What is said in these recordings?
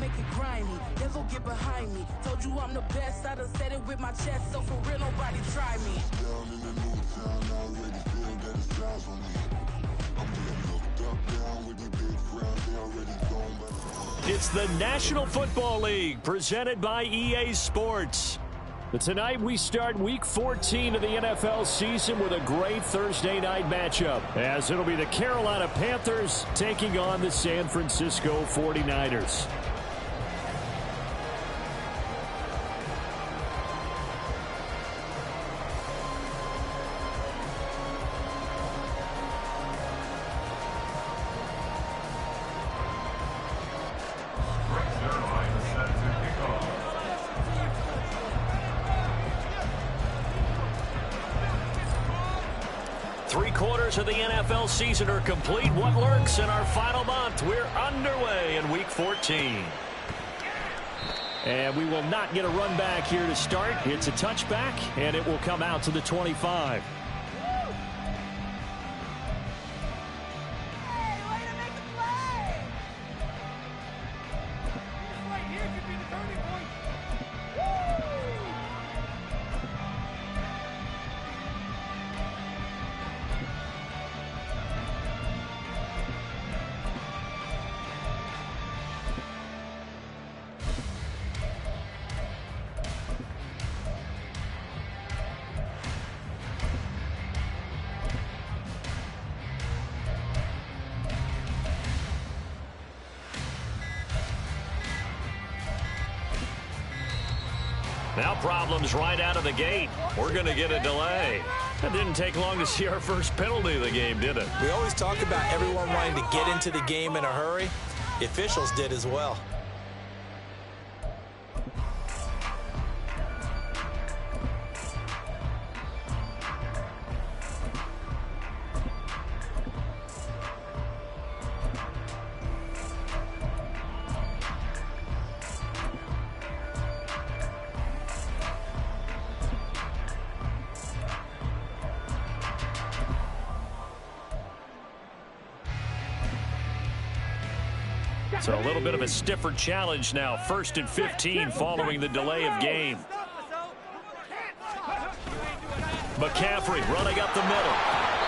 make it grimy. Then go get behind me. Told you I'm the best. I done said it with my chest. So for real, nobody try me. Down in the new town, I already feel that it's eyes on me. I'm being looked up, down with the big crowd. They already gone by. It's the National Football League presented by EA Sports. But tonight we start Week 14 of the NFL season with a great Thursday night matchup, as it'll be the Carolina Panthers taking on the San Francisco 49ers. Of the NFL season are complete. What lurks in our final month? We're underway in Week 14. And we will not get a run back here to start. It's a touchback, and it will come out to the 25. Now problems right out of the gate. We're going to get a delay. It didn't take long to see our first penalty of the game, did it? We always talk about everyone wanting to get into the game in a hurry. The officials did as well. So a little bit of a stiffer challenge now. 1st and 15 following the delay of game. McCaffrey running up the middle.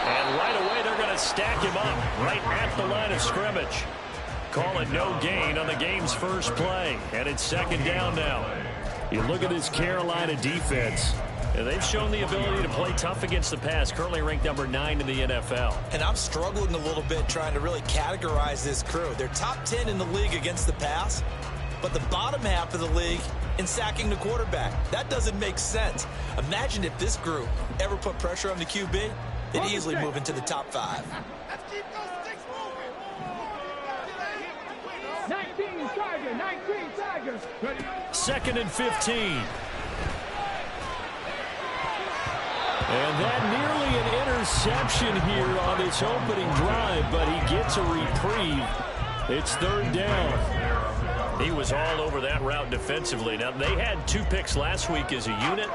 And right away they're going to stack him up right at the line of scrimmage. Call it no gain on the game's first play. And it's 2nd down now. You look at this Carolina defense. And they've shown the ability to play tough against the pass, currently ranked number 9 in the NFL. And I'm struggling a little bit trying to really categorize this crew. They're top 10 in the league against the pass, but the bottom half of the league in sacking the quarterback. That doesn't make sense. Imagine if this group ever put pressure on the QB, they'd easily move into the top 5. 19 Tigers. 2nd and 15. And that nearly an interception here on this opening drive, but he gets a reprieve. It's 3rd down. He was all over that route defensively. Now, they had 2 picks last week as a unit.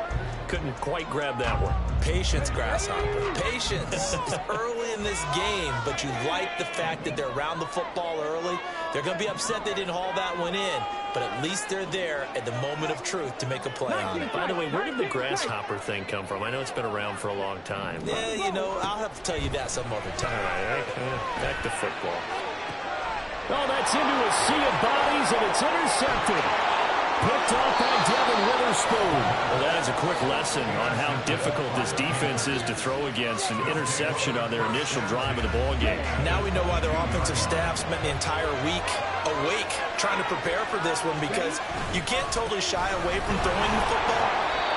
Couldn't quite grab that one. Patience, Grasshopper. Patience. It's early in this game, but you like the fact that they're around the football early. They're going to be upset they didn't haul that one in, but at least they're there at the moment of truth to make a play on it. By the way, where did the grasshopper thing come from? I know it's been around for a long time. Yeah, you know, I'll have to tell you that some other time. All right, back to football. Oh, that's into a sea of bodies, and it's intercepted. Picked off by Devin Witherspoon. Well, that is a quick lesson on how difficult this defense is to throw against. An interception on their initial drive of the ball game. Now we know why their offensive staff spent the entire week awake trying to prepare for this one, because you can't totally shy away from throwing the football.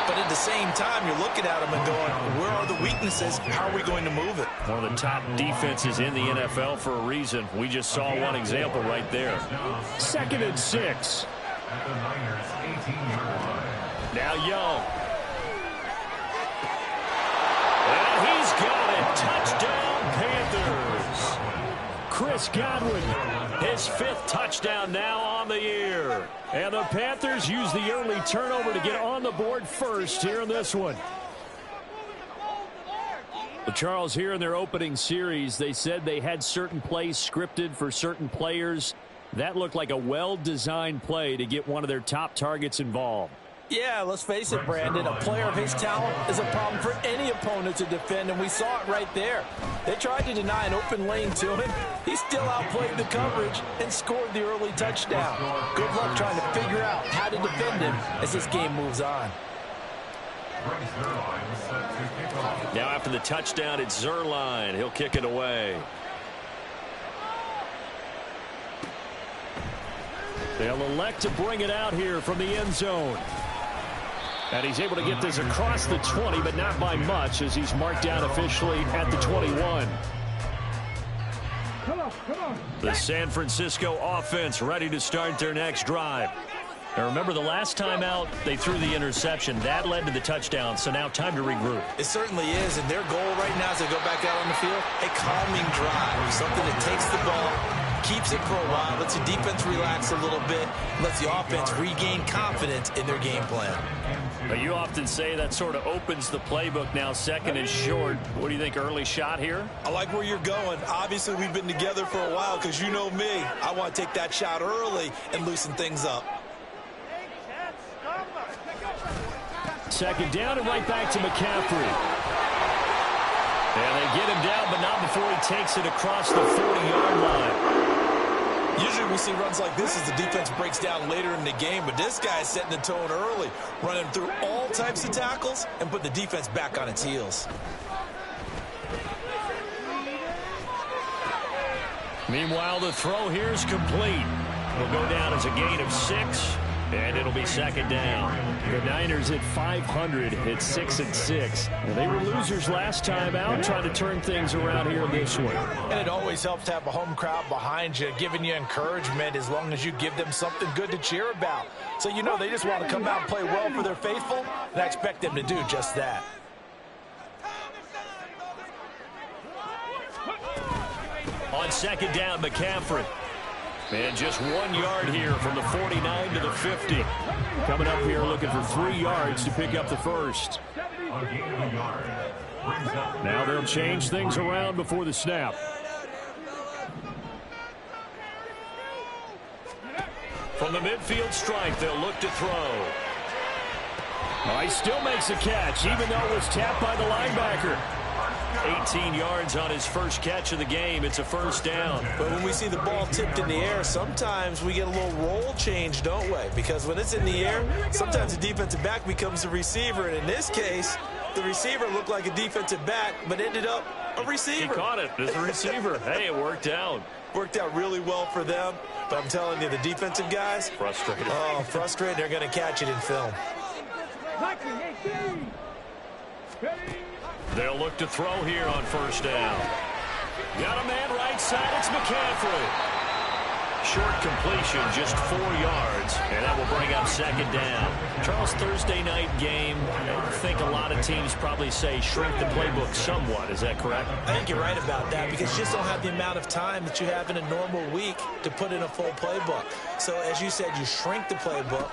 But at the same time, you're looking at them and going, where are the weaknesses? How are we going to move it? One of the top defenses in the NFL for a reason. We just saw one example right there. 2nd and 6. Now Young. And he's got it. Touchdown, Panthers. Chris Godwin, his 5th touchdown now on the year. And the Panthers use the early turnover to get on the board first here in this one. But Charles, here in their opening series, they said they had certain plays scripted for certain players. That looked like a well-designed play to get one of their top targets involved. Yeah, let's face it, Brandon. A player of his talent is a problem for any opponent to defend, and we saw it right there. They tried to deny an open lane to him. He still outplayed the coverage and scored the early touchdown. Good luck trying to figure out how to defend him as this game moves on. Now after the touchdown, it's Zuerlein. He'll kick it away. They'll elect to bring it out here from the end zone. And he's able to get this across the 20, but not by much, as he's marked down officially at the 21. Come on. The San Francisco offense ready to start their next drive. Now remember, the last time out, they threw the interception. That led to the touchdown, so now time to regroup. It certainly is, and their goal right now as they go back out on the field, a calming drive, something that takes the ball, keeps it for a while, lets the defense relax a little bit, lets the offense regain confidence in their game plan. Now, you often say that sort of opens the playbook now, second and short. What do you think, early shot here? I like where you're going. Obviously, we've been together for a while because you know me. I want to take that shot early and loosen things up. Second down and right back to McCaffrey. And they get him down, but not before he takes it across the 40-yard line. Usually we see runs like this as the defense breaks down later in the game, but this guy is setting the tone early, running through all types of tackles and put the defense back on its heels. Meanwhile, the throw here is complete. Will go down as a gain of 6. And it'll be second down. The Niners at 500 at 6-6. And they were losers last time out, trying to turn things around here in this one. And it always helps to have a home crowd behind you, giving you encouragement as long as you give them something good to cheer about. So you know they just want to come out and play well for their faithful, and I expect them to do just that. On second down, McCaffrey. And just 1 yard here from the 49 to the 50. Coming up here looking for 3 yards to pick up the first. Now they'll change things around before the snap. From the midfield stripe, they'll look to throw. He still makes a catch, even though it was tapped by the linebacker. 18 yards on his first catch of the game. It's a first down. But when we see the ball tipped in the air, sometimes we get a little roll change, don't we? Because when it's in the air, sometimes the defensive back becomes a receiver. And in this case, the receiver looked like a defensive back, but ended up a receiver. He caught it as a receiver. Hey, it worked out. Worked out really well for them. But I'm telling you, the defensive guys, frustrated. Oh, frustrated. They're going to catch it in film. 19-18. They'll look to throw here on first down. Got a man right side. It's McCaffrey. Short completion, just 4 yards, and that will bring up second down. Charles, Thursday night game, I think a lot of teams probably say shrink the playbook somewhat. Is that correct? I think you're right about that because you just don't have the amount of time that you have in a normal week to put in a full playbook. So, as you said, you shrink the playbook.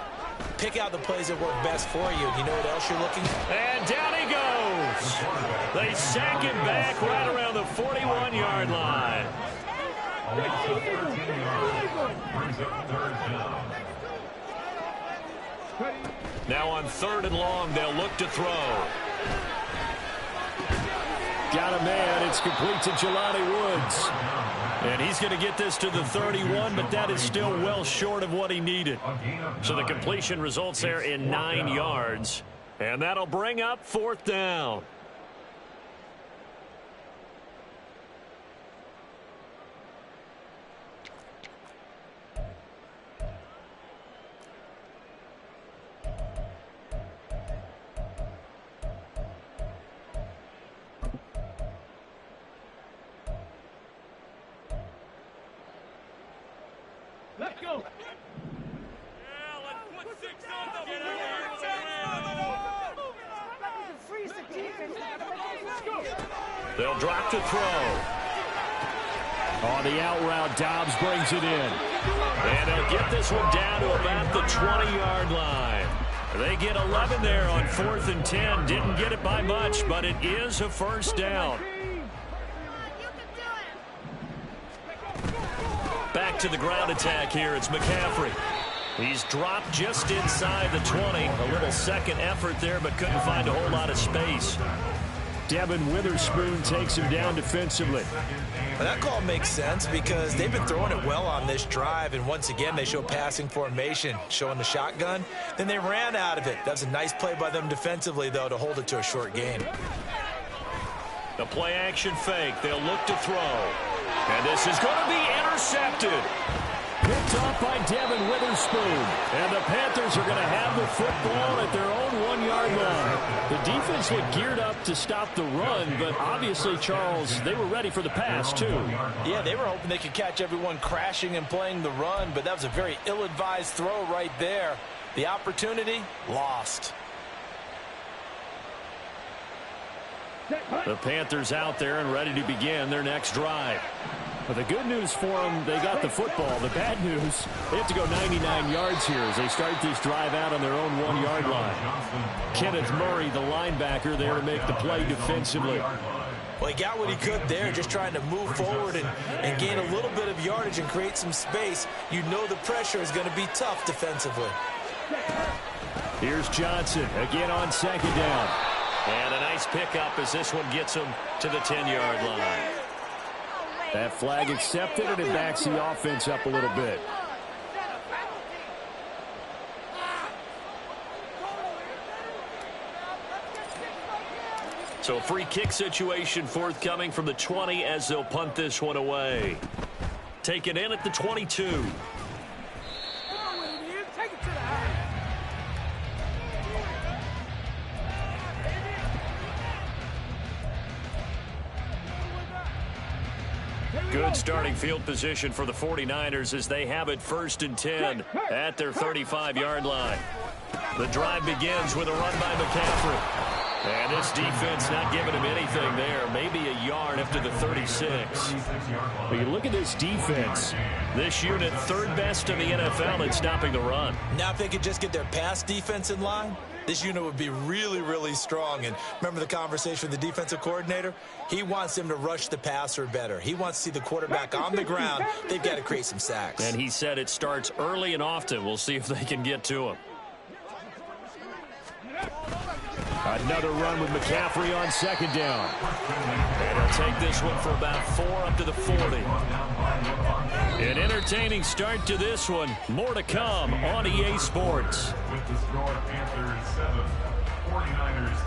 Pick out the plays that work best for you. You know what else you're looking for? And down he goes. They sack him back right around the 41-yard line. Now on third and long, they'll look to throw. Got a man. It's complete to Jelani Woods. And he's going to get this to the 31, but that is still well short of what he needed. So the completion results there in 9 yards. And that'll bring up fourth down. Let's go. They'll drop to throw. On the out route, Dobbs brings it in. And they'll get this one down to about the 20-yard line. They get 11 there on 4th and 10. Didn't get it by much, but it is a first down. Back to the ground attack here. It's McCaffrey. He's dropped just inside the 20. A little second effort there, but couldn't find a whole lot of space. Devin Witherspoon takes him down defensively. Well, that call makes sense because they've been throwing it well on this drive, and once again they show passing formation, showing the shotgun. Then they ran out of it. That's a nice play by them defensively, though, to hold it to a short gain. The play-action fake. They'll look to throw. And this is going to be intercepted. Picked off by Devin Witherspoon. And the Panthers are going to have the football at their own 1-yard line. The defense looked geared up to stop the run, but obviously, Charles, they were ready for the pass, too. Yeah, they were hoping they could catch everyone crashing and playing the run, but that was a very ill-advised throw right there. The opportunity, lost. The Panthers out there and ready to begin their next drive. But the good news for them, they got the football. The bad news, they have to go 99 yards here as they start this drive out on their own 1-yard line. Kenneth Murray, the linebacker, there to make the play defensively. Well, he got what he could there, just trying to move forward and gain a little bit of yardage and create some space. You know the pressure is going to be tough defensively. Here's Johnson again on second down. And a nice pickup as this one gets him to the 10-yard line. That flag accepted, and it backs the offense up a little bit. So free kick situation forthcoming from the 20 as they'll punt this one away. Taken in at the 22. Good starting field position for the 49ers as they have it 1st and 10 at their 35-yard line. The drive begins with a run by McCaffrey. And this defense not giving him anything there. Maybe a yard after the 36. But you look at this defense. This unit, 3rd best in the NFL in stopping the run. Now if they could just get their pass defense in line, this unit would be really, really strong. And remember the conversation with the defensive coordinator? He wants them to rush the passer better. He wants to see the quarterback on the ground. They've got to create some sacks. And he said it starts early and often. We'll see if they can get to him. Another run with McCaffrey on second down. And he'll take this one for about 4 up to the 40. An entertaining start to this one. More to come on EA Sports. With the score, Panthers 7, 49ers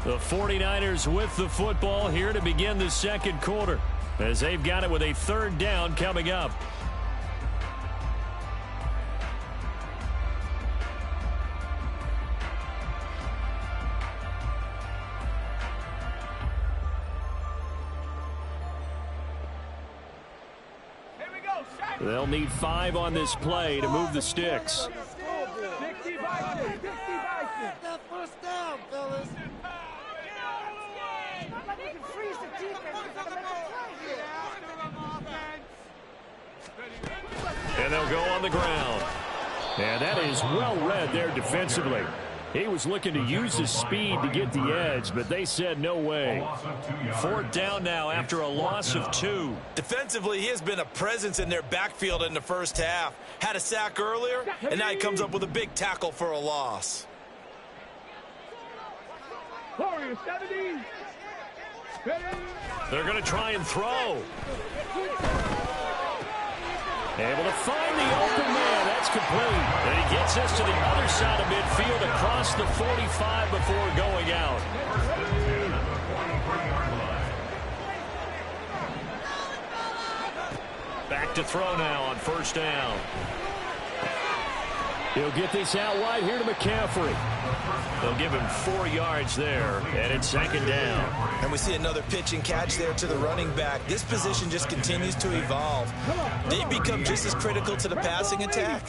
2. The 49ers with the football here to begin the second quarter as they've got it with a 3rd down coming up. They'll need 5 on this play to move the sticks. First down, fellas. And they'll go on the ground. And that is well read there defensively. He was looking to use his speed to get the edge, but they said no way. 4th down now after a loss of 2. Defensively, he has been a presence in their backfield in the first half. Had a sack earlier, and now he comes up with a big tackle for a loss. They're going to try and throw. Able to find the open man. That's complete. And he gets this to the other side of midfield across the 45 before going out. Back to throw now on 1st down. He'll get this out wide here to McCaffrey. They'll give him 4 yards there, and it's 2nd down. And we see another pitch and catch there to the running back. This position just continues to evolve. They become just as critical to the passing attack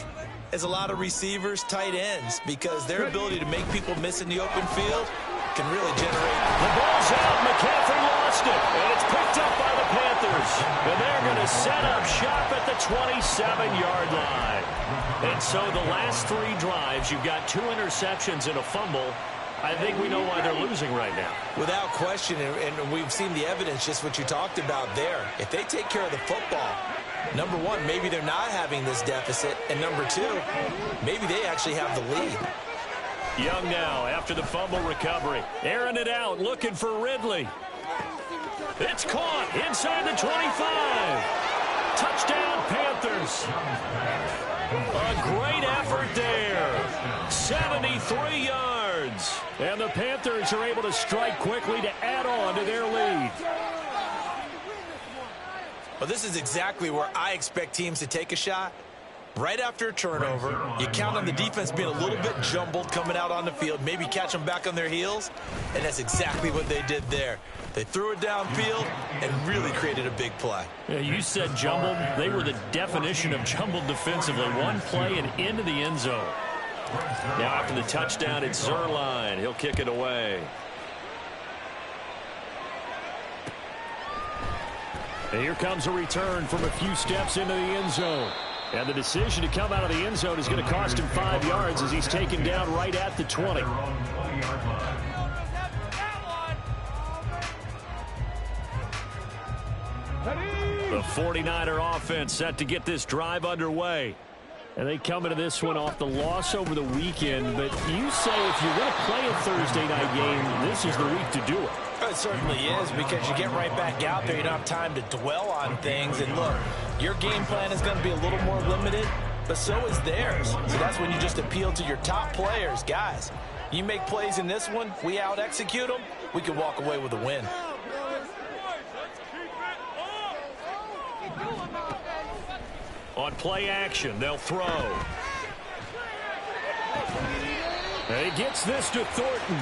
as a lot of receivers, tight ends, because their ability to make people miss in the open field can really generate. The ball's out. McCaffrey lost it, and it's picked up by the Panthers. And they're going to set up shop at the 27-yard line. And so the last 3 drives, you've got 2 interceptions and a fumble. I think we know why they're losing right now. Without question, and we've seen the evidence, just what you talked about there. If they take care of the football, Number one, maybe they're not having this deficit. And number two, maybe they actually have the lead. Young now after the fumble recovery. Airing it out, looking for Ridley. It's caught inside the 25. Touchdown, Panthers. A great effort there. 73 yards. And the Panthers are able to strike quickly to add on to their lead. Well, this is exactly where I expect teams to take a shot. Right after a turnover, you count on the defense being a little bit jumbled coming out on the field, maybe catch them back on their heels, and that's exactly what they did there. They threw it downfield and really created a big play. Yeah, you said jumbled. They were the definition of jumbled defensively. One play and into the end zone. Now after the touchdown, it's Zerline. He'll kick it away. And here comes a return from a few steps into the end zone. And the decision to come out of the end zone is going to cost him 5 yards as he's taken down right at the 20. The 49er offense set to get this drive underway. And they come into this one off the loss over the weekend. But you say if you're going to play a Thursday night game, this is the week to do it. It certainly is, because you get right back out there. You don't have time to dwell on things. And look, your game plan is going to be a little more limited, but so is theirs. So that's when you just appeal to your top players. Guys, you make plays in this one, we out-execute them, we can walk away with a win. On play action, they'll throw. And he gets this to Thornton.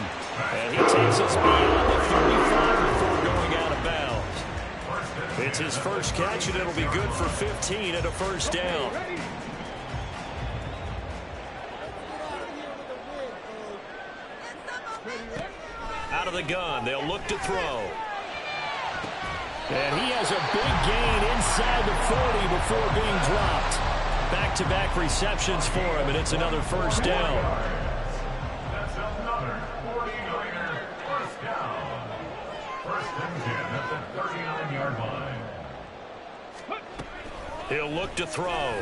And he takes us beyond the 35 before going out of bounds. It's his first catch, and it'll be good for 15 and a first down. Out of the gun, they'll look to throw. And he has a big gain inside the 40 before being dropped. Back-to-back receptions for him, and it's another first down. That's another 49er first down. First and 10 at the 39-yard line. He'll look to throw.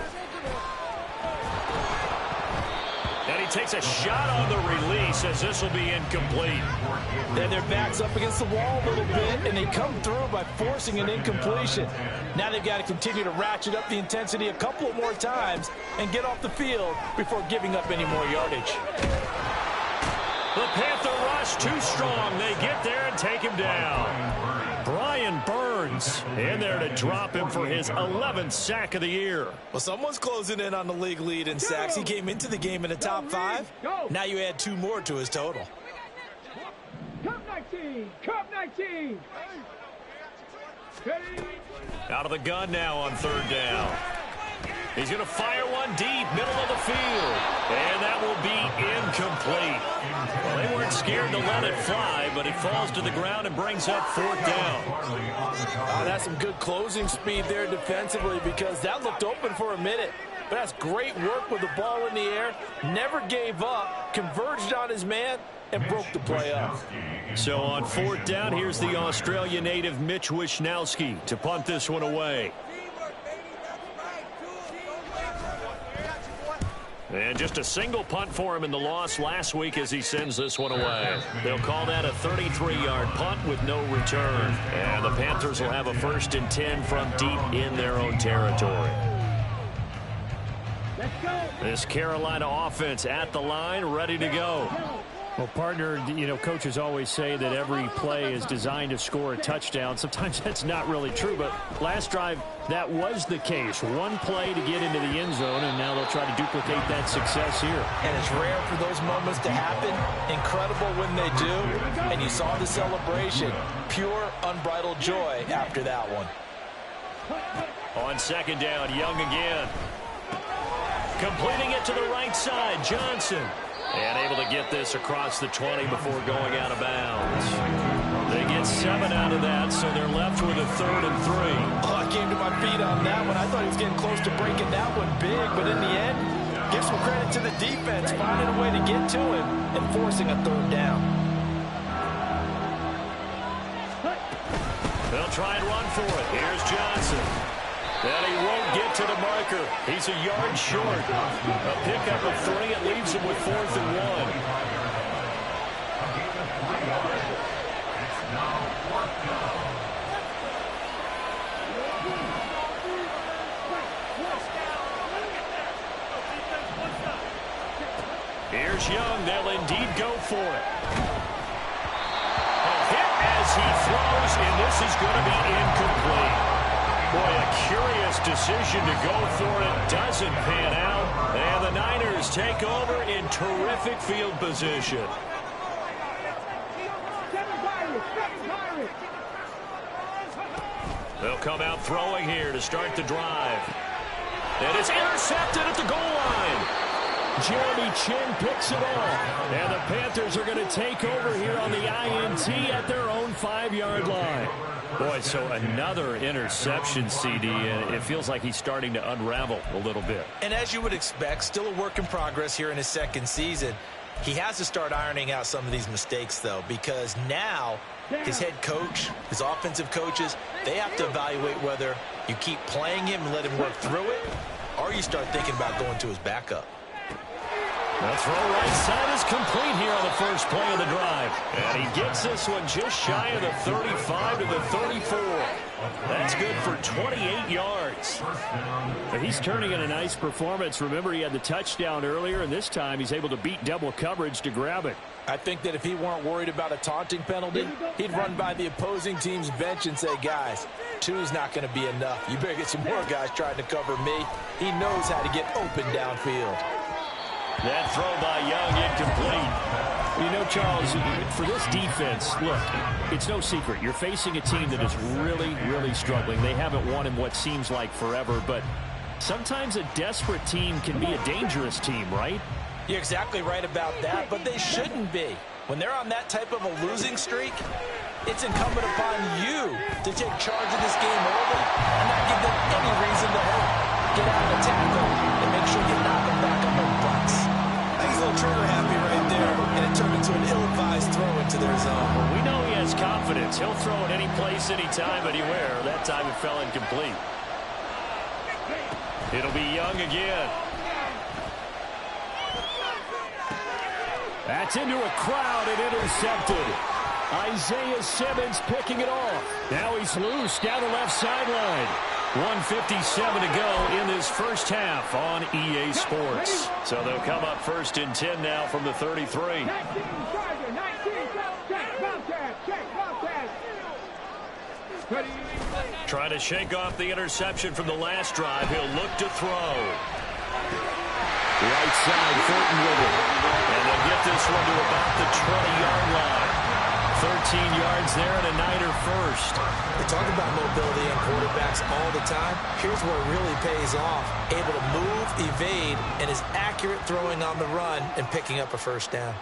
And he takes a shot on the release as this will be incomplete. And their back's up against the wall a little bit, and they come through by forcing an incompletion. Now they've got to continue to ratchet up the intensity a couple of more times and get off the field before giving up any more yardage. The Panther rush too strong. They get there and take him down. Brian Burns in there to drop him for his 11th sack of the year. Well, someone's closing in on the league lead in sacks. He came into the game in the top 5. Now you add 2 more to his total. Cup 19! Cup 19! Out of the gun now on third down. He's going to fire one deep, middle of the field. And that will be incomplete. Well, they weren't scared to let it fly, but it falls to the ground and brings up fourth down. That's some good closing speed there defensively, because that looked open for a minute. But that's great work with the ball in the air. Never gave up, converged on his man, and broke the play up. So on fourth down, here's the Australia native Mitch Wishnowski to punt this one away. And just a single punt for him in the loss last week as he sends this one away. They'll call that a 33-yard punt with no return. And the Panthers will have a 1st and 10 from deep in their own territory. This Carolina offense at the line, ready to go. Well, partner, you know, coaches always say that every play is designed to score a touchdown. Sometimes that's not really true, but last drive, that was the case. One play to get into the end zone, and now they'll try to duplicate that success here. And it's rare for those moments to happen. Incredible when they do. And you saw the celebration. Pure, unbridled joy after that one. On second down, Young again. Completing it to the right side, Johnson. And able to get this across the 20 before going out of bounds. They get 7 out of that, so they're left with a 3rd and 3. Oh, I came to my feet on that one. I thought he was getting close to breaking that one big, but in the end, give some credit to the defense, finding a way to get to him and forcing a 3rd down. They'll try and run for it. Here's Johnson. And he won't get to the marker. He's a yard short. A pickup of 3. It leaves him with 4th and 1. It's now 4th down. Here's Young. They'll indeed go for it. A hit as he throws, and this is going to be incomplete. Boy, a curious decision to go for it. Doesn't pan out. And the Niners take over in terrific field position. They'll come out throwing here to start the drive. And it's intercepted at the goal line. Jeremy Chin picks it off. And the Panthers are going to take over here on the INT at their own 5-yard line. Boy, so another interception, CD, and it feels like he's starting to unravel a little bit. And as you would expect, still a work in progress here in his second season. He has to start ironing out some of these mistakes, though, because now his head coach, his offensive coaches, they have to evaluate whether you keep playing him and let him work through it, or you start thinking about going to his backup. The throw right side is complete here on the first play of the drive. And he gets this one just shy of the 35 to the 34. That's good for 28 yards. But he's turning in a nice performance. Remember, he had the touchdown earlier, and this time he's able to beat double coverage to grab it. I think that if he weren't worried about a taunting penalty, he'd run by the opposing team's bench and say, guys, 2 is not going to be enough. You better get some more guys trying to cover me. He knows how to get open downfield. That throw by Young incomplete. You know, Charles, for this defense, look, it's no secret. You're facing a team that is really, really struggling. They haven't won in what seems like forever, but sometimes a desperate team can be a dangerous team, right? You're exactly right about that, but they shouldn't be. When they're on that type of a losing streak, it's incumbent upon you to take charge of this game early and not give them any reason to hope. Get out of the tackle and make sure you knock them back on their butts. I think he's a little trigger happy right there, and it turned into an ill-advised throw into their zone. Well, we know he has confidence. He'll throw it any place, anytime, anywhere. That time it fell incomplete. It'll be Young again. That's into a crowd and intercepted. Isaiah Simmons picking it off. Now he's loose down the left sideline. 1:57 to go in this first half on EA Sports. So they'll come up 1st and 10 now from the 33. Trying to shake off the interception from the last drive. He'll look to throw. Right side, Fulton with it. And they'll get this one to about the 20-yard line. 13 yards there and a Niner first. We talk about mobility in quarterbacks all the time. Here's where it really pays off. Able to move, evade, and is accurate throwing on the run and picking up a first down.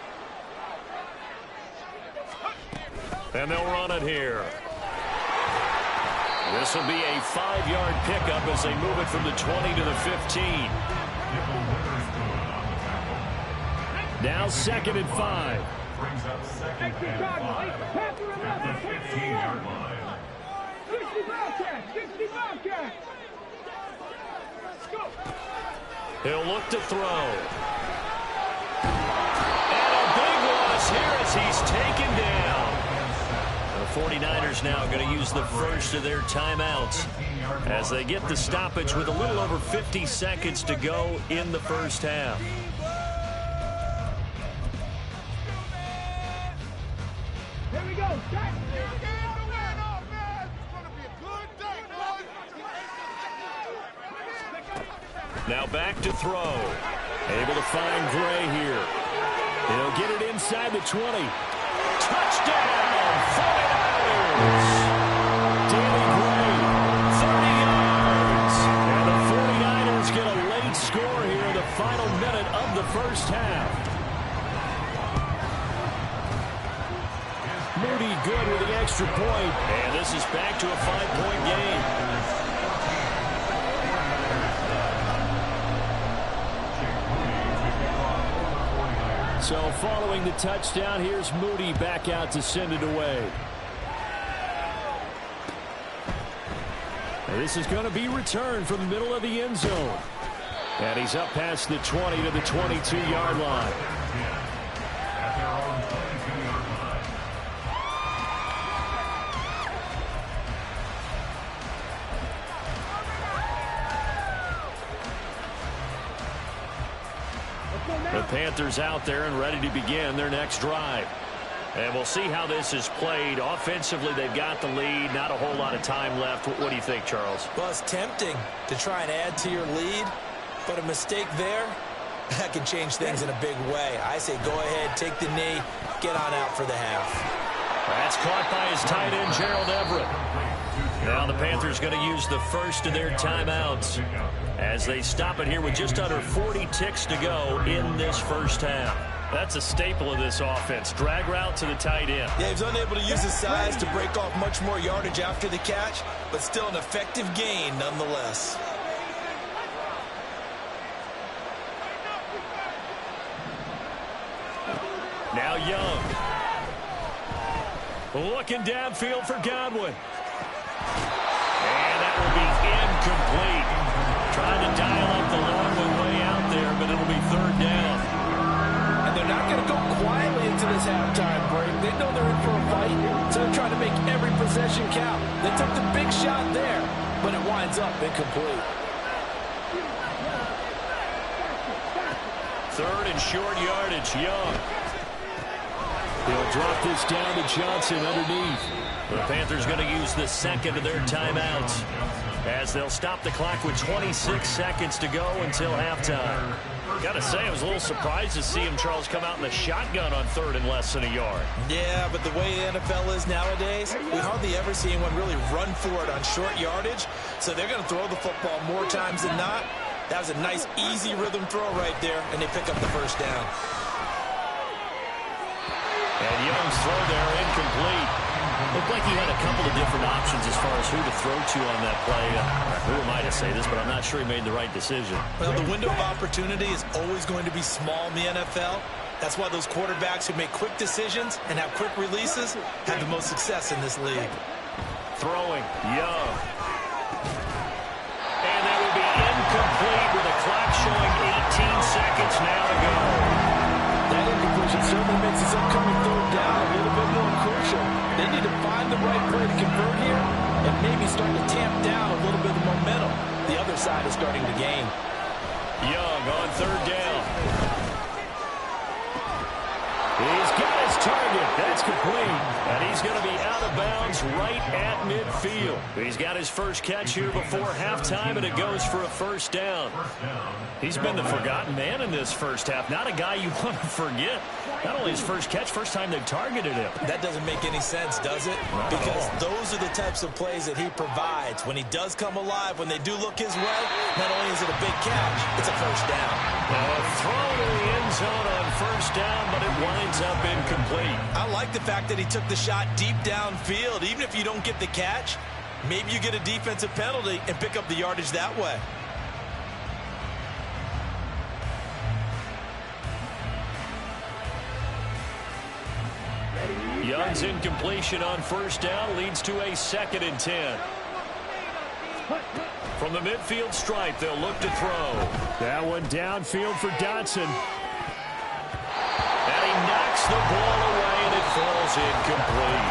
And they'll run it here. This will be a 5-yard pickup as they move it from the 20 to the 15. Now 2nd and 5. Brings up 2nd and 5 at the 15-yard line. He'll look to throw. And a big loss here as he's taken down. The 49ers now going to use the first of their timeouts as they get the stoppage with a little over 50 seconds to go in the first half. Here we go. Now back to throw. Able to find Gray here. He'll get it inside the 20. Touchdown, 49ers! Danny Gray, 30 yards! and the 49ers get a late score here in the final minute of the first half. Moody good with the extra point. And this is back to a 5-point game. So following the touchdown, here's Moody back out to send it away. This is going to be returned from the middle of the end zone. And he's up past the 20 to the 22-yard line. At their own 22-yard line. The Panthers out there and ready to begin their next drive. And we'll see how this is played. Offensively, they've got the lead. Not a whole lot of time left. What do you think, Charles? Well, it's tempting to try and add to your lead, but a mistake there, that can change things in a big way. I say go ahead, take the knee, get on out for the half. That's caught by his tight end, Gerald Everett. Now the Panthers going to use the first of their timeouts as they stop it here with just under 40 ticks to go in this first half. That's a staple of this offense. Drag route to the tight end. Yeah, he was unable to use his size to break off much more yardage after the catch, but still an effective gain nonetheless. Now Young. Looking downfield for Godwin. And that will be incomplete. Trying to dial up the long way out there, but it'll be third down. And they're not going to go quietly into this halftime break. They know they're in for a fight, so they're trying to make every possession count. They took the big shot there, but it winds up incomplete. Third and short yardage, Young. He'll drop this down to Johnson underneath. The Panthers going to use the second of their timeouts as they'll stop the clock with 26 seconds to go until halftime. Got to say, I was a little surprised to see him, Charles, come out in the shotgun on third and less than a yard. Yeah, but the way the NFL is nowadays, we hardly ever see anyone really run for it on short yardage, so they're going to throw the football more times than not. That was a nice, easy rhythm throw right there, and they pick up the first down. And Young's throw there incomplete. Looked like he had a couple of different options as far as who to throw to on that play. Who am I to say this, but I'm not sure he made the right decision. Well, the window of opportunity is always going to be small in the NFL. That's why those quarterbacks who make quick decisions and have quick releases have the most success in this league. Throwing, Young. And that will be incomplete with the clock showing 18 seconds now to go. That incompletion certainly makes this upcoming third down a little bit more crucial. They need to find the right play to convert here and maybe start to tamp down a little bit of momentum. The other side is starting to gain. Young on third down. He's got his target. That's complete. And he's going to be out of bounds right at midfield. He's got his first catch here before halftime, and it goes for a first down. He's been the forgotten man in this first half. Not a guy you want to forget. Not only his first catch, first time they've targeted him. That doesn't make any sense, does it? Because those are the types of plays that he provides. When he does come alive, when they do look his way, not only is it a big catch, it's a first down. Throw to the end zone on first down, but it winds up incomplete. I like the fact that he took the shot deep downfield. Even if you don't get the catch, maybe you get a defensive penalty and pick up the yardage that way. Young's incompletion on first down leads to a 2nd and 10. From the midfield stripe, they'll look to throw. That one downfield for Dotson. And he knocks the ball away, and it falls incomplete.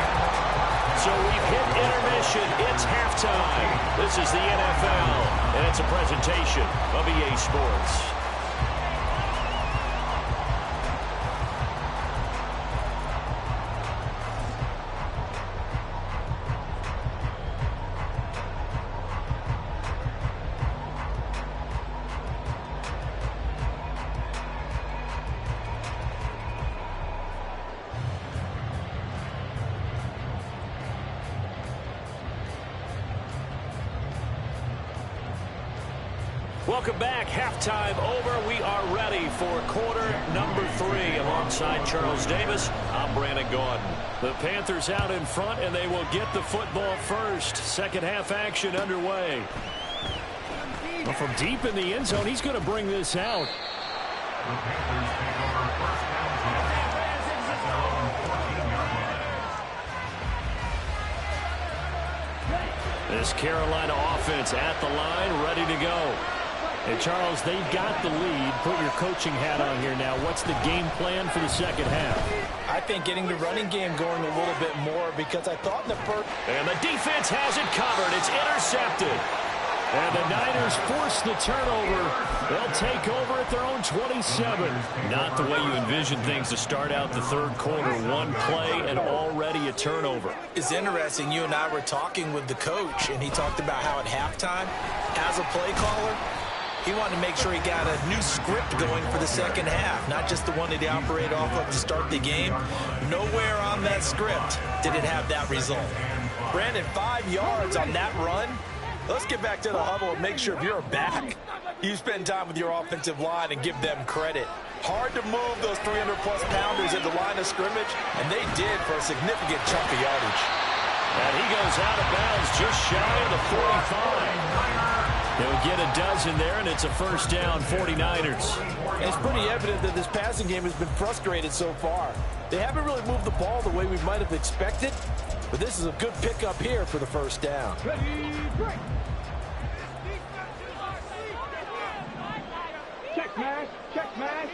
So we've hit intermission. It's halftime. This is the NFL, and it's a presentation of EA Sports. Welcome back. Halftime over. We are ready for quarter number 3. Alongside Charles Davis, I'm Brandon Gordon. The Panthers out in front, and they will get the football first. Second half action underway. Well, from deep in the end zone, he's going to bring this out. The Panthers take over first down at their own 14-yard line. This Carolina offense at the line, ready to go. And, Charles, they've got the lead. Put your coaching hat on here now. What's the game plan for the second half? I think getting the running game going a little bit more because I thought in the first... And the defense has it covered. It's intercepted. And the Niners force the turnover. They'll take over at their own 27. Not the way you envision things to start out the third quarter. One play and already a turnover. It's interesting. You and I were talking with the coach, and he talked about how at halftime, as a play caller, he wanted to make sure he got a new script going for the second half, not just the one that he operated off of to start the game. Nowhere on that script did it have that result. Brandon, 5 yards on that run. Let's get back to the huddle and make sure if you're a back, you spend time with your offensive line and give them credit. Hard to move those 300-plus pounders at the line of scrimmage, and they did for a significant chunk of yardage. And he goes out of bounds just shy of the 45. He'll get a dozen there, and it's a first down, 49ers. And it's pretty evident that this passing game has been frustrated so far. They haven't really moved the ball the way we might have expected, but this is a good pickup here for the first down. Check mash, check mash.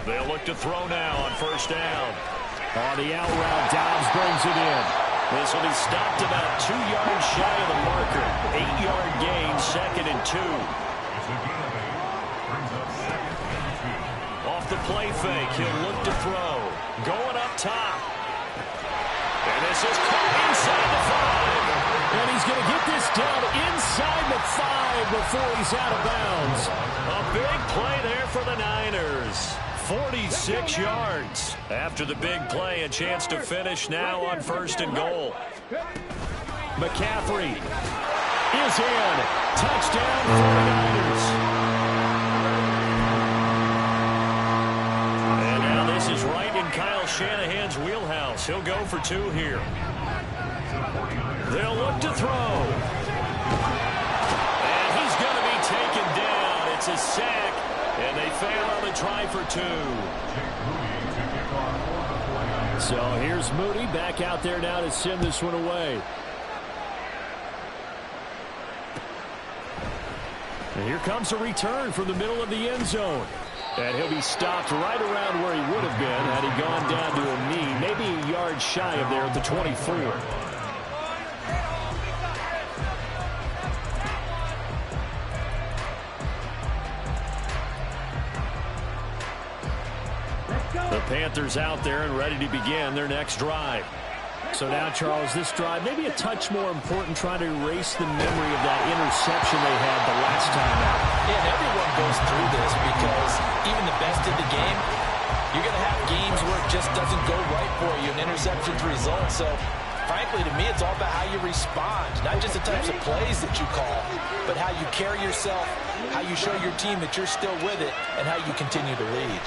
They'll look to throw now on first down. On the out route, Dobbs brings it in. This will be stopped about 2 yards shy of the marker. 8-yard gain, 2nd and 2. Off the play fake, he'll look to throw. Going up top. And this is caught inside the 5. And he's going to get this down inside the 5 before he's out of bounds. A big play there for the Niners. 46 yards. After the big play, a chance to finish now on 1st and goal. McCaffrey is in. Touchdown 49ers. And now this is right in Kyle Shanahan's wheelhouse. He'll go for 2 here. They'll look to throw. And he's going to be taken down. It's a sack. And they fail on the try for 2. So here's Moody back out there now to send this one away. And here comes a return from the middle of the end zone. And he'll be stopped right around where he would have been had he gone down to a knee, maybe a yard shy of there at the 24. The Panthers out there and ready to begin their next drive. So now, Charles, this drive maybe a touch more important, trying to erase the memory of that interception they had the last time out. Yeah, and everyone goes through this because even the best in the game, you're going to have games where it just doesn't go right for you, and interceptions result. So, frankly, to me, it's all about how you respond, not just the types of plays that you call, but how you carry yourself, how you show your team that you're still with it, and how you continue to lead.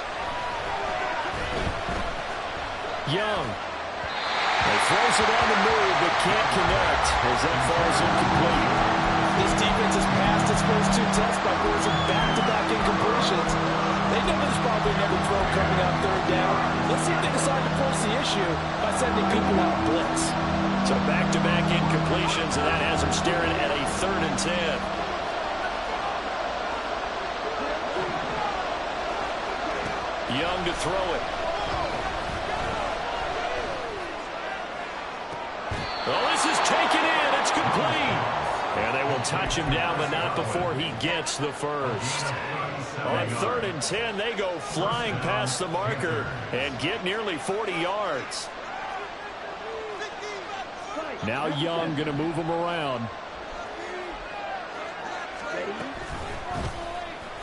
Young. He throws it on the move, but can't connect as that falls incomplete. This defense has passed its first 2 tests by forcing back-to-back incompletions. They know there's probably another throw coming on 3rd down. Let's see if they decide to force the issue by sending people out blitz. So back-to-back incompletions, and that has them staring at a 3rd and 10. Young to throw it. Oh, this is taken in. It's complete. And they will touch him down, but not before he gets the first. On 3rd and 10, they go flying past the marker and get nearly 40 yards. Now Young going to move him around.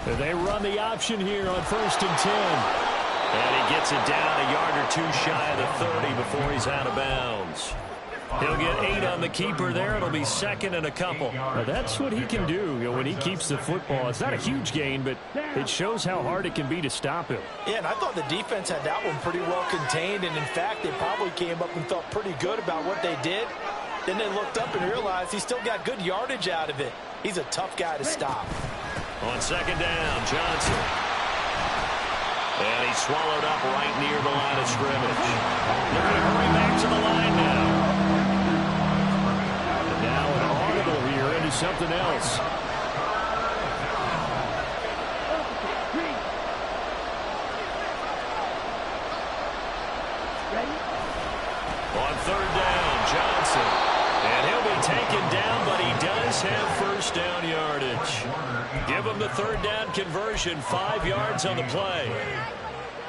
They run the option here on 1st and 10. And he gets it down a yard or 2 shy of the 30 before he's out of bounds. He'll get 8 on the keeper there. It'll be 2nd and a couple. Now that's what he can do, when he keeps the football. It's not a huge gain, but it shows how hard it can be to stop him. Yeah, and I thought the defense had that one pretty well contained, and in fact, they probably came up and felt pretty good about what they did. Then they looked up and realized he still got good yardage out of it. He's a tough guy to stop. On 2nd down, Johnson. And he's swallowed up right near the line of scrimmage. They're going to hurry back to the line now. And now an audible here into something else. On third down, Johnson. And he'll be taken down, but he does have first down yardage. Give him the third down conversion, 5 yards on the play.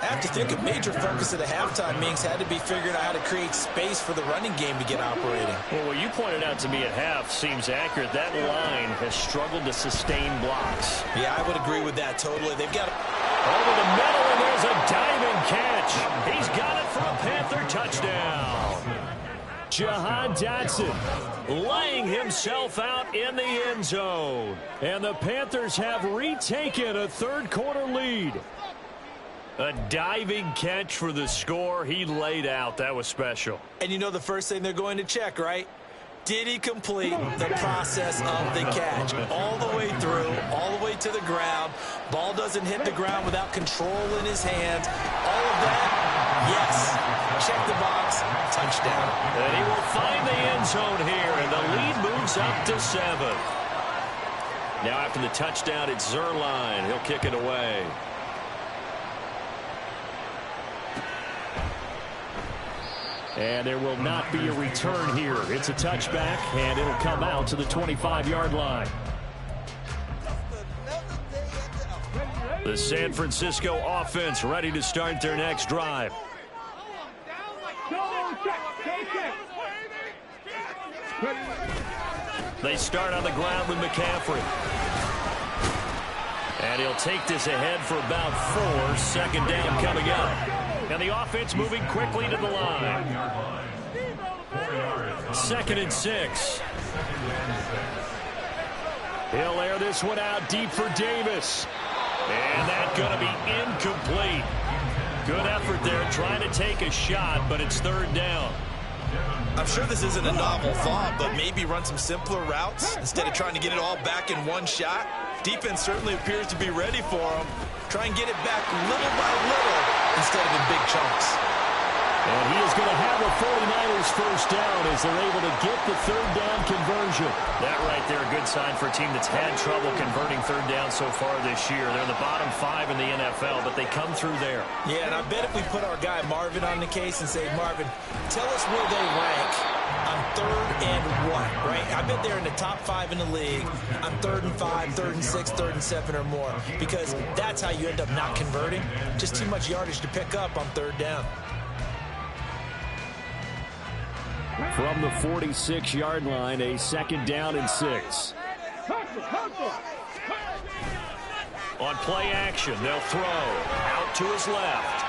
I have to think a major focus of the halftime meetings had to be figuring out how to create space for the running game to get operating. Well, what you pointed out to me at half seems accurate. That line has struggled to sustain blocks. Yeah, I would agree with that totally. They've got over the middle, and there's a diving catch. He's got it for a Panther touchdown. Jahan Dotson laying himself out in the end zone. And the Panthers have retaken a third-quarter lead. A diving catch for the score. He laid out. That was special. And you know the first thing they're going to check, right? Did he complete the process of the catch? All the way through, all the way to the ground. Ball doesn't hit the ground without control in his hands. All of that, yes. Check the box, touchdown. And he will find the end zone here, and the lead moves up to 7. Now after the touchdown, it's Zerline. He'll kick it away. And there will not be a return here. It's a touchback, and it'll come out to the 25-yard line. The San Francisco offense ready to start their next drive. They start on the ground with McCaffrey. And he'll take this ahead for about 4. Second down coming up. And the offense moving quickly to the line. 2nd and 6. He'll air this one out deep for Davis. And that's going to be incomplete. Good effort there trying to take a shot, but it's third down. I'm sure this isn't a novel thought, but maybe run some simpler routes instead of trying to get it all back in one shot. Defense certainly appears to be ready for him. Try and get it back little by little instead of in big chunks. And he is going to have a 49ers first down as they're able to get the third down conversion. That right there, a good sign for a team that's had trouble converting third down so far this year. They're in the bottom 5 in the NFL, but they come through there. Yeah, and I bet if we put our guy Marvin on the case and say, Marvin, tell us where they rank on 3rd and 1, right? I bet they're in the top 5 in the league on 3rd and 5, 3rd and 6, 3rd and 7 or more, because that's how you end up not converting. Just too much yardage to pick up on third down. From the 46-yard line, a 2nd down and 6. On play action, they'll throw out to his left.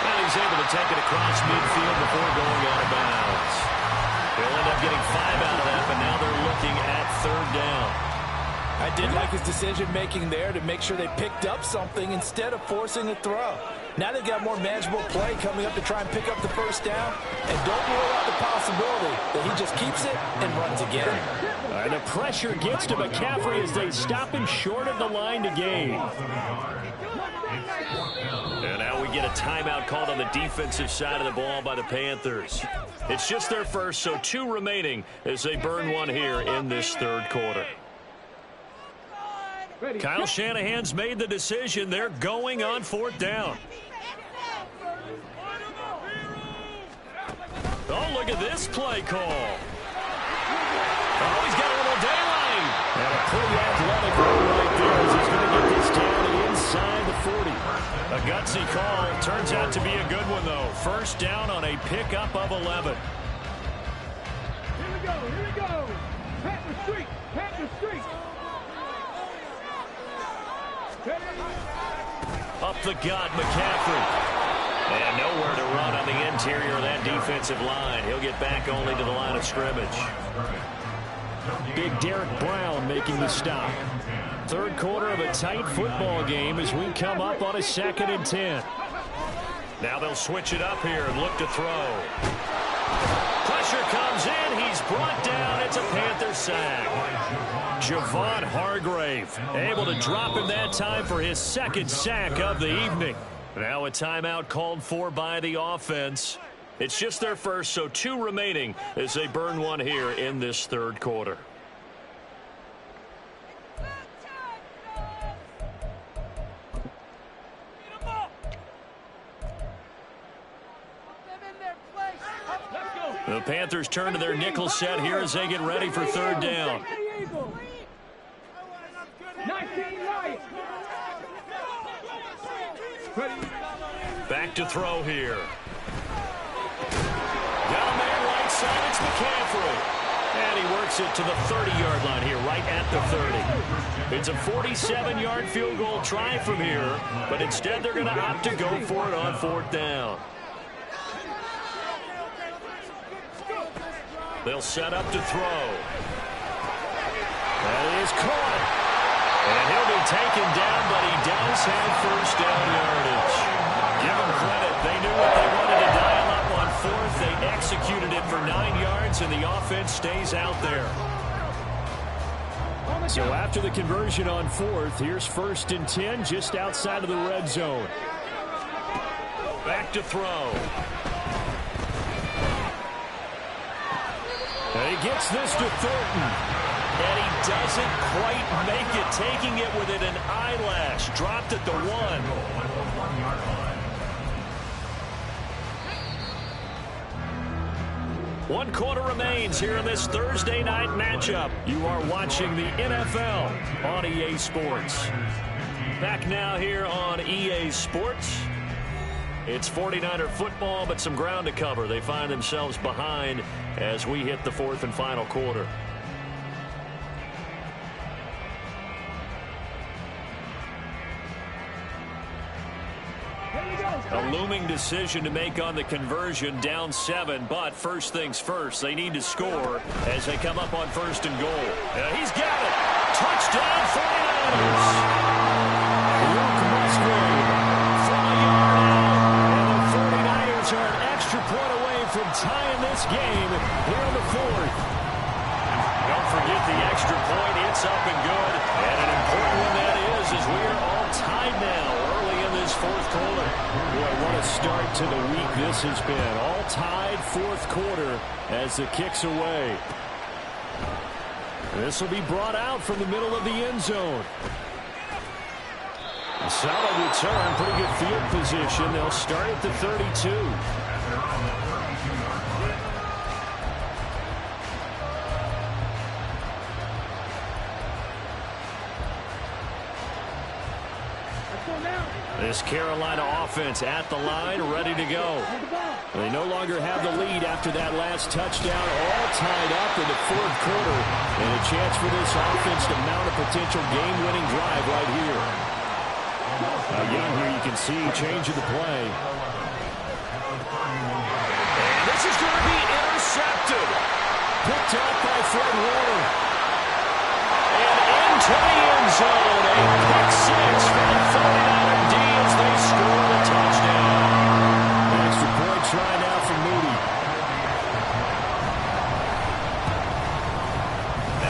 And he's able to take it across midfield before going out of bounds. He'll end up getting 5 out of that, but now they're looking at third down. I did like his decision-making there to make sure they picked up something instead of forcing a throw. Now they've got more manageable play coming up to try and pick up the first down. And don't rule out the possibility that he just keeps it and runs again. And the pressure gets to McCaffrey as they stop him short of the line to gain. And now we get a timeout called on the defensive side of the ball by the Panthers. It's just their first, so 2 remaining as they burn one here in this third quarter. Kyle Shanahan's made the decision. They're going on 4th down. Oh, look at this play call. Oh, he's got a little daylight. And a pretty athletic run right there as he's going to get this down inside the 40. A gutsy call. Turns out to be a good one, though. First down on a pickup of 11. Here we go, here we go. Panther Street, Panther Street. Up the gut, McCaffrey. And nowhere to run on the interior of that defensive line. He'll get back only to the line of scrimmage. Big Derek Brown making the stop. Third quarter of a tight football game as we come up on a 2nd and 10. Now they'll switch it up here and look to throw. Pressure comes in. He's brought down. It's a Panther sack. Javon Hargrave, able to drop him that time for his second sack of the evening. Now a timeout called for by the offense. It's just their first, so 2 remaining as they burn one here in this third quarter. The Panthers turn to their nickel set here as they get ready for third down. Back to throw here. Got a man right side. It's McCaffrey. And he works it to the 30-yard line here, right at the 30. It's a 47-yard field goal try from here, but instead they're going to opt to go for it on fourth down. They'll set up to throw. That is caught. And he'll be taken down, but he does have first down yardage. Give him credit. They knew what they wanted to dial up on fourth. They executed it for 9 yards, and the offense stays out there. So after the conversion on fourth, here's 1st and 10 just outside of the red zone. Back to throw. And he gets this to Thornton. And he doesn't quite make it, taking it within an eyelash. Dropped at the 1. 1 quarter remains here in this Thursday night matchup. You are watching the NFL on EA Sports. Back now here on EA Sports. It's 49er football, but some ground to cover. They find themselves behind as we hit the 4th and final quarter. A looming decision to make on the conversion, down 7, but first things first, they need to score as they come up on 1st and goal. He's got it! Touchdown 49ers! Luke Musgrave from a yard out. And the 49ers are an extra point away from tying this game here in the 4th. Don't forget the extra point. It's up and good. And an important one that is, as we are all tied now early in this 4th quarter. Boy, what a start to the week this has been. All tied 4th quarter as the kick's away. This will be brought out from the middle of the end zone. A solid return, pretty good field position. They'll start at the 32. This Carolina offense at the line, ready to go. They no longer have the lead after that last touchdown, all tied up in the 4th quarter. And a chance for this offense to mount a potential game-winning drive right here. Again, here you can see change of the play. And this is going to be intercepted. Picked up by Fred Warner. And into the end zone. A pick 6 for the 49er D as they score the touchdown. Extra point try now for Moody.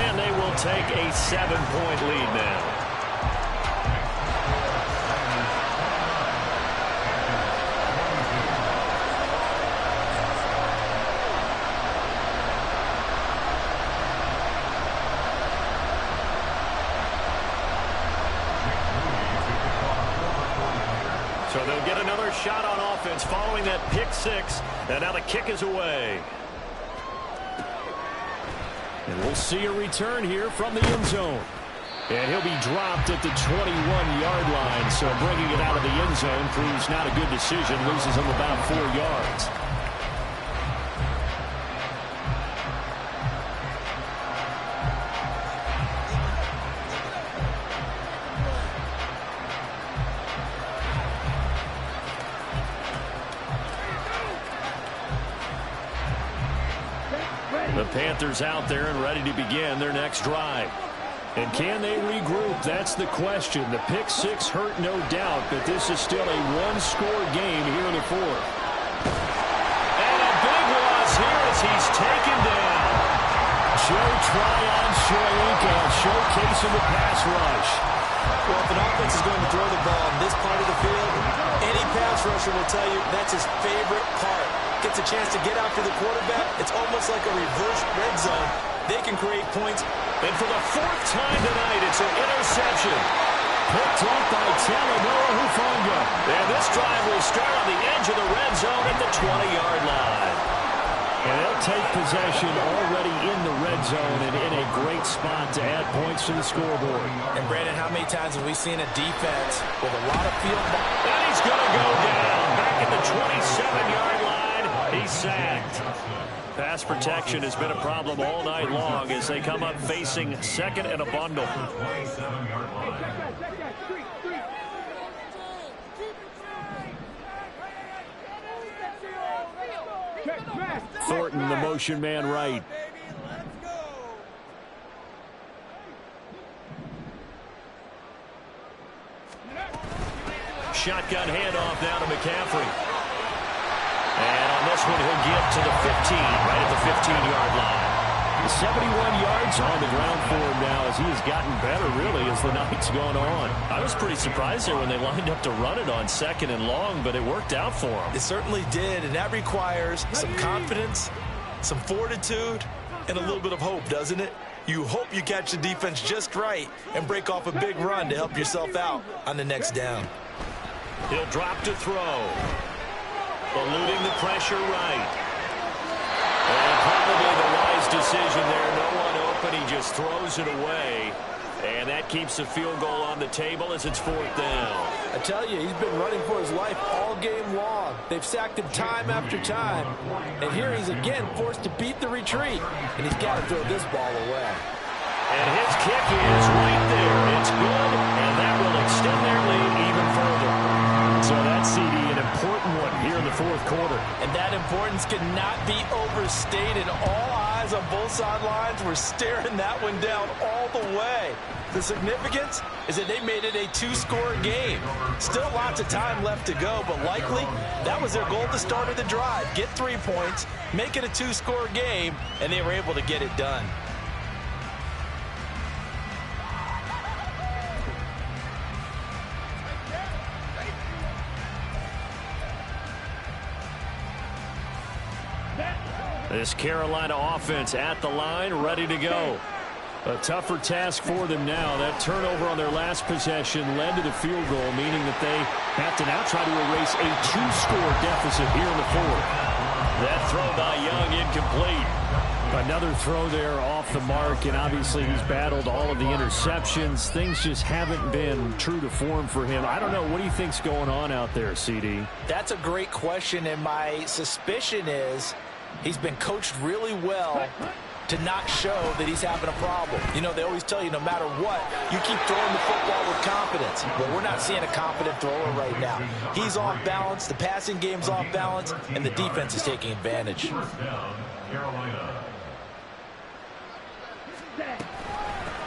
And they will take a 7-point lead now. So they'll get another shot on offense following that pick 6. And now the kick is away. And we'll see a return here from the end zone. And he'll be dropped at the 21-yard line. So bringing it out of the end zone proves not a good decision. Loses him about 4 yards. The Panthers out there and ready to begin their next drive. And can they regroup? That's the question. The pick 6 hurt, no doubt, but this is still a one-score game here in the 4th. And a big loss here as he's taken down. Joe Tryon Shoyinka showcasing the pass rush. Well, if an offense is going to throw the ball in this part of the field, any pass rusher will tell you that's his favorite part. Gets a chance to get after the quarterback. It's almost like a reverse red zone. They can create points. And for the fourth time tonight, it's an interception. Picked up by Talanoa Hufanga. And this drive will start on the edge of the red zone at the 20-yard line. And they'll take possession already in the red zone and in a great spot to add points to the scoreboard. And, Brandon, how many times have we seen a defense with a lot of field? And he's going to go down back at the 27-yard line. He's sacked. Pass protection has been a problem all night long as they come up facing second and a bundle. Thornton, the motion man right. Shotgun handoff now to McCaffrey. And on this one, he'll get to the 15, right at the 15-yard line. 71 yards on the ground for him now as he has gotten better, really, as the night's gone on. I was pretty surprised there when they lined up to run it on second and long, but it worked out for him. It certainly did, and that requires some confidence, some fortitude, and a little bit of hope, doesn't it? You hope you catch the defense just right and break off a big run to help yourself out on the next down. He'll drop to throw. Eluding the pressure right. And probably the wise decision there. No one open. He just throws it away. And that keeps the field goal on the table as it's fourth down. I tell you, he's been running for his life all game long. They've sacked him time after time. And here he's again forced to beat the retreat. And he's got to throw this ball away. And his kick is right there. It's good, and that will extend their lead even further. So that's, CD, an important one here in the fourth quarter. And that importance cannot be overstated. All eyes on both sidelines were staring that one down all the way. The significance is that they made it a two-score game. Still lots of time left to go, but likely that was their goal at the start of the drive. Get 3 points, make it a two-score game, and they were able to get it done. This Carolina offense at the line, ready to go. A tougher task for them now. That turnover on their last possession led to the field goal, meaning that they have to now try to erase a two-score deficit here in the fourth. That throw by Young incomplete. Another throw there off the mark, and obviously he's battled all of the interceptions. Things just haven't been true to form for him. I don't know. What do you think's going on out there, CD? That's a great question, and my suspicion is he's been coached really well to not show that he's having a problem. You know, they always tell you no matter what, you keep throwing the football with confidence. Well, we're not seeing a confident thrower right now. He's off balance, the passing game's off balance, and the defense is taking advantage.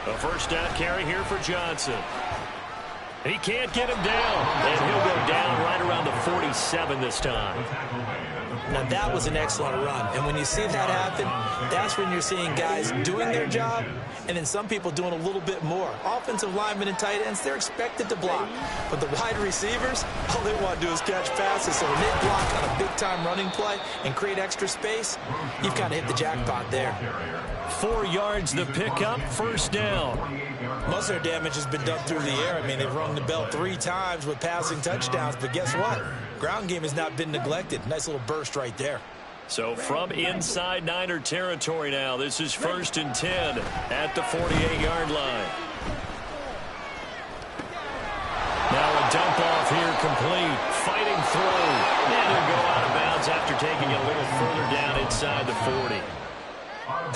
A first down carry here for Johnson. He can't get him down, and he'll go down right around the 47 this time. Now, that was an excellent run. And when you see that happen, that's when you're seeing guys doing their job and then some people doing a little bit more. Offensive linemen and tight ends, they're expected to block. But the wide receivers, all they want to do is catch passes. So when they block on a big-time running play and create extra space, you've got to hit the jackpot there. 4 yards the pickup, first down. Most of their damage has been done through the air. I mean, they've rung the bell 3 times with passing touchdowns. But guess what? Ground game has not been neglected. Nice little burst right there. So from inside Niner territory now, this is 1st and 10 at the 48-yard line. Now a dump off here complete. Fighting through. And he'll go out of bounds after taking it a little further down inside the 40.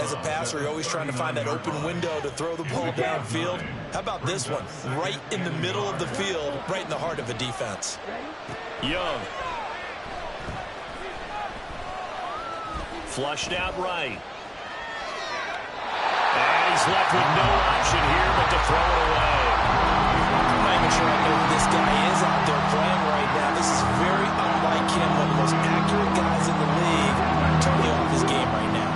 As a passer, you're always trying to find that open window to throw the ball downfield. How about this one? Right in the middle of the field, right in the heart of a defense. Young. Flushed out right. And he's left with no option here but to throw it away. I'm not even sure I know who this guy is out there playing right now. This is very unlike him, one of the most accurate guys in the league. Totally off his game right now.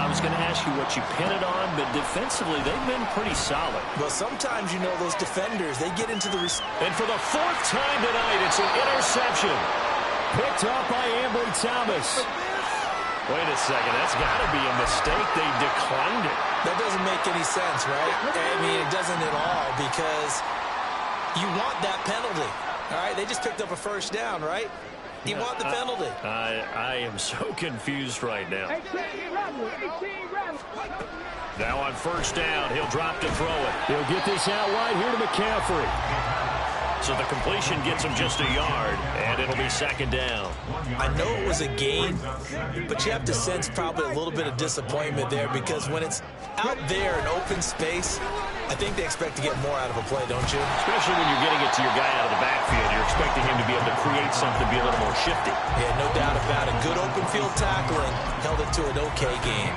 I was going to ask you what you pin it on. defensively, they've been pretty solid. Well, sometimes, you know, those defenders, they get into the... And for the fourth time tonight, it's an interception. Picked up by Ambry Thomas. Wait a second, that's got to be a mistake. They declined it. That doesn't make any sense, right? I mean, it doesn't at all, because you want that penalty. All right, they just picked up a first down, right? You want the penalty. I am so confused right now. Now on first down, he'll drop to throw it. He'll get this out wide here to McCaffrey. So the completion gets him just a yard, and it'll be second down. I know it was a gain, but you have to sense probably a little bit of disappointment there, because when it's out there in open space, I think they expect to get more out of a play, don't you? Especially when you're getting it to your guy out of the backfield. You're expecting him to be able to create something, be a little more shifty. Yeah, no doubt about it. Good open field tackling held it to an okay game.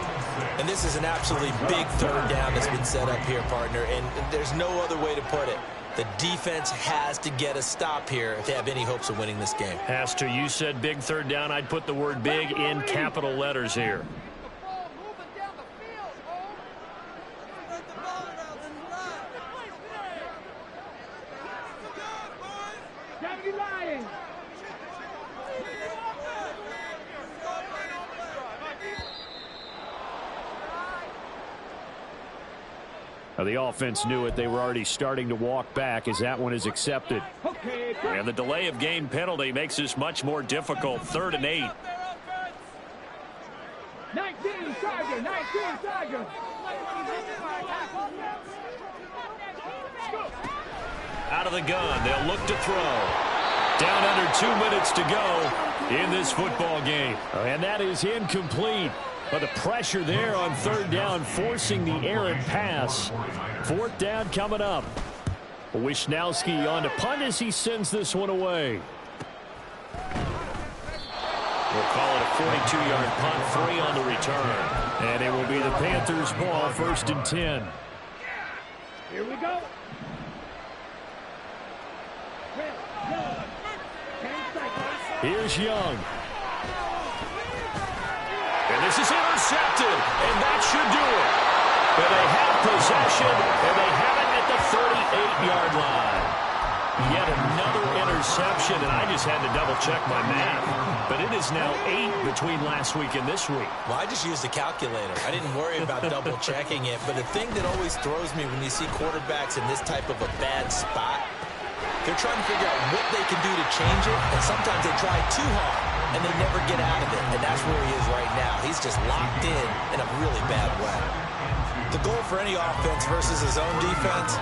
And this is an absolutely big third down that's been set up here, partner, and there's no other way to put it. The defense has to get a stop here if they have any hopes of winning this game. Has to. You said big third down. I'd put the word big in capital letters here. The offense knew it. They were already starting to walk back as that one is accepted. And the delay of game penalty makes this much more difficult. 3rd and 8. 19 Tiger. Out of the gun. They'll look to throw. Down under 2 minutes to go in this football game. And that is incomplete. But the pressure there on 3rd down, forcing the errant pass. 4th down coming up. Wishnowski on to punt as he sends this one away. We'll call it a 42-yard punt, 3 on the return. And it will be the Panthers' ball, 1st and 10. Here we go. Here's Young. And this is intercepted, and that should do it. But they have possession, and they have it at the 38-yard line. Yet another interception, and I just had to double-check my math. But it is now 8 between last week and this week. Well, I just used a calculator. I didn't worry about double-checking it. But the thing that always throws me when you see quarterbacks in this type of a bad spot, they're trying to figure out what they can do to change it, and sometimes they try too hard, and they never get out of it, and that's where he is right now. He's just locked in a really bad way. The goal for any offense versus his own defense,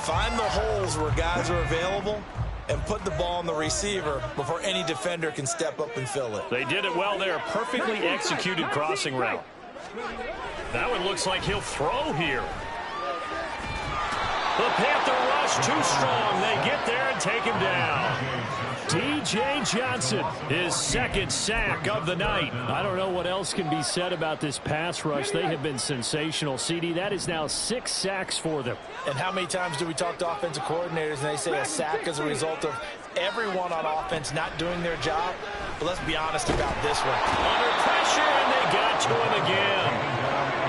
find the holes where guys are available and put the ball on the receiver before any defender can step up and fill it. They did it well there. Perfectly executed crossing route. That one looks like he'll throw here. The Panther rush too strong. They get there and take him down. D.J. Johnson, his 2nd sack of the night. I don't know what else can be said about this pass rush. They have been sensational. CD, that is now 6 sacks for them. And how many times do we talk to offensive coordinators and they say a sack as a result of everyone on offense not doing their job? But let's be honest about this one. Under pressure, and they got to him again.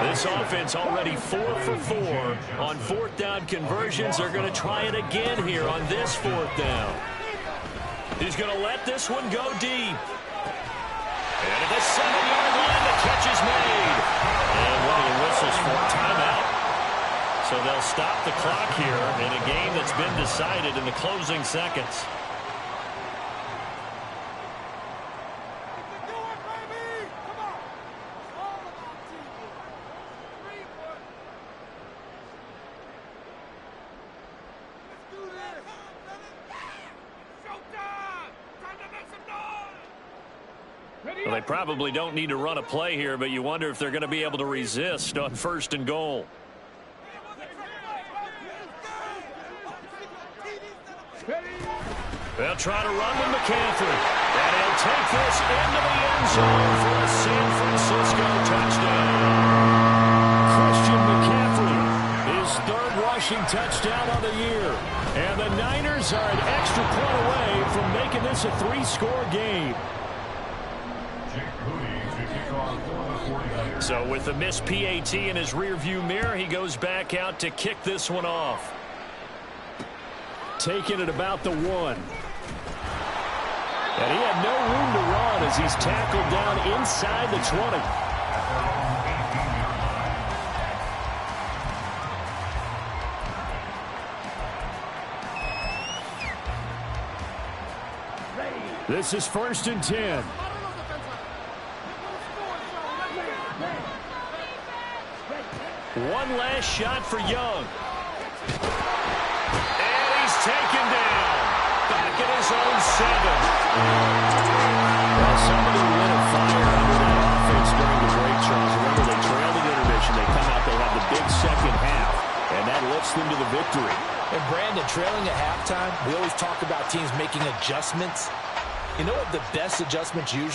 This offense already 4 for 4 on 4th down conversions. They're going to try it again here on this 4th down. He's going to let this one go deep. And at the 7-yard line, the catch is made. And one of the whistles for a timeout. So they'll stop the clock here in a game that's been decided in the closing seconds. Well, they probably don't need to run a play here, but you wonder if they're going to be able to resist on 1st and goal. They'll try to run with McCaffrey. And he'll take this into the end zone for a San Francisco touchdown. Christian McCaffrey, his 3rd rushing touchdown of the year. And the Niners are an extra point away from making this a 3-score game. Jake Moody to kick off So with the missed PAT in his rearview mirror, he goes back out to kick this one off. Taking it about the 1. And he had no room to run as he's tackled down inside the 20. This is 1st and 10. One last shot for Young. And he's taken down. Back at his own 7. Well, somebody lit a fire under that offense during the break, Charles. Remember, they trailed at intermission. They come out, they have the big second half, and that lifts them to the victory. And Brandon, trailing at halftime, we always talk about teams making adjustments. You know what the best adjustments usually